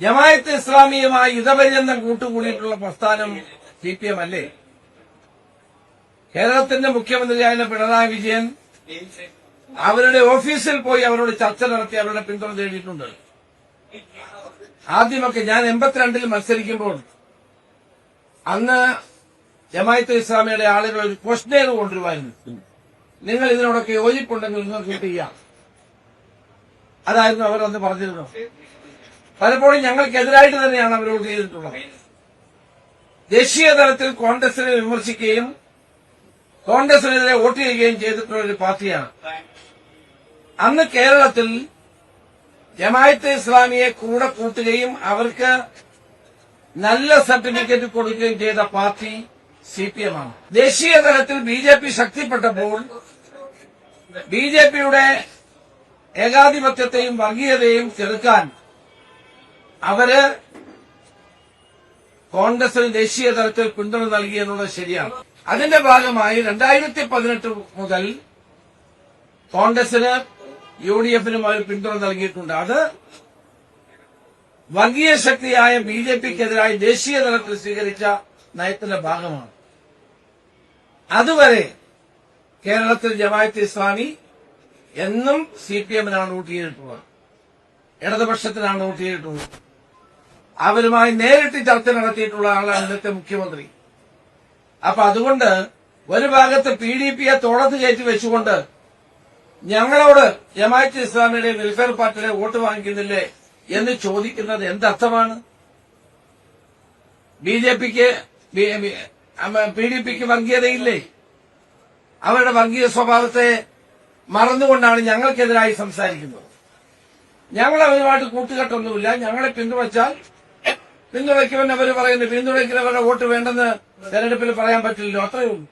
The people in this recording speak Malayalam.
ജമാഅത്ത് ഇസ്ലാമിയുമായി യുദ്ധപര്യന്തം കൂട്ടുകൂടിയിട്ടുള്ള പ്രസ്ഥാനം CPM അല്ലേ? കേരളത്തിന്റെ മുഖ്യമന്ത്രിയായ പിണറായി വിജയൻ അവരുടെ ഓഫീസിൽ പോയി അവരോട് ചർച്ച നടത്തി അവരുടെ പിന്തുണ തേടിയിട്ടുണ്ട്. ആദ്യമൊക്കെ ഞാൻ 82-ൽ മത്സരിക്കുമ്പോൾ അന്ന് ജമാഅത്ത് ഇസ്ലാമിയുടെ ആളുകൾ ഒരു ക്വസ്റ്റ്യൻ കൊണ്ടുവരുമായിരുന്നു. നിങ്ങൾ ഇതിനോടൊക്കെ യോജിപ്പുണ്ടെങ്കിൽ നിങ്ങൾക്ക് വോട്ട് ചെയ്യാം. അതായിരുന്നു അവർ അന്ന് പറഞ്ഞിരുന്നത്. പലപ്പോഴും ഞങ്ങൾക്കെതിരായിട്ട് തന്നെയാണ് അവർ വോട്ട് ചെയ്തിട്ടുള്ളത്. ദേശീയ തലത്തിൽ കോൺഗ്രസിനെ വിമർശിക്കുകയും കോൺഗ്രസിനെതിരെ വോട്ട് ചെയ്യുകയും ചെയ്തിട്ടുള്ള ഒരു പാർട്ടിയാണ്. അന്ന് കേരളത്തിൽ ജമാഅത്തെ ഇസ്ലാമിയെ കൂടെ കൂട്ടുകയും അവർക്ക് നല്ല സർട്ടിഫിക്കറ്റ് കൊടുക്കുകയും ചെയ്ത പാർട്ടി CPM ആണ്. ദേശീയ തലത്തിൽ BJP ശക്തിപ്പെട്ടപ്പോൾ BJPയുടെ ഏകാധിപത്യത്തെയും വർഗീയതയെയും ചെറുക്കാൻ അവര് കോൺഗ്രസിന് ദേശീയ തലത്തിൽ പിന്തുണ നൽകി എന്നുള്ളത് ശരിയാണ്. അതിന്റെ ഭാഗമായി 2018 മുതൽ കോൺഗ്രസിന് UDFനും അവർ പിന്തുണ നൽകിയിട്ടുണ്ട്. അത് വർഗീയ ശക്തിയായ BJPക്കെതിരായി ദേശീയ തലത്തിൽ സ്വീകരിച്ച നയത്തിന്റെ ഭാഗമാണ്. അതുവരെ കേരളത്തിൽ ജമാഅത്ത് ഇസ്ലാമി എന്നും CPMനാണ് വോട്ട് ചെയ്തിട്ടുള്ളത്, ഇടതുപക്ഷത്തിനാണ് വോട്ട് ചെയ്തിട്ടുള്ളത്. അവരുമായി നേരിട്ട് ചർച്ച നടത്തിയിട്ടുള്ള ആളാണ് ഇന്നത്തെ മുഖ്യമന്ത്രി. അപ്പൊ അതുകൊണ്ട് ഒരു ഭാഗത്ത് PDPയെ തോളത്ത് കയറ്റി വെച്ചുകൊണ്ട് ഞങ്ങളോട് ജമാഅത്ത് ഇസ്ലാമിയുടെ വെൽഫെയർ പാർട്ടിയുടെ വോട്ട് വാങ്ങിക്കുന്നില്ലേ എന്ന് ചോദിക്കുന്നത് എന്തർത്ഥമാണ്? PDPക്ക് വർഗീയതയില്ലേ? അവരുടെ വർഗീയ സ്വഭാവത്തെ മറന്നുകൊണ്ടാണ് ഞങ്ങൾക്കെതിരായി സംസാരിക്കുന്നത്. ഞങ്ങൾ അവരുമായിട്ട് കൂട്ടുകെട്ടൊന്നുമില്ല. ഞങ്ങളെ പിന്തുണച്ചാൽ പിന്തുണയ്ക്കുമെന്ന് അവർ പറയുന്നു. പിന്തുണയ്ക്കുന്നവരുടെ വോട്ട് വേണ്ടെന്ന് തെരഞ്ഞെടുപ്പിൽ പറയാൻ പറ്റില്ലല്ലോ. അത്രയേ ഉള്ളൂ.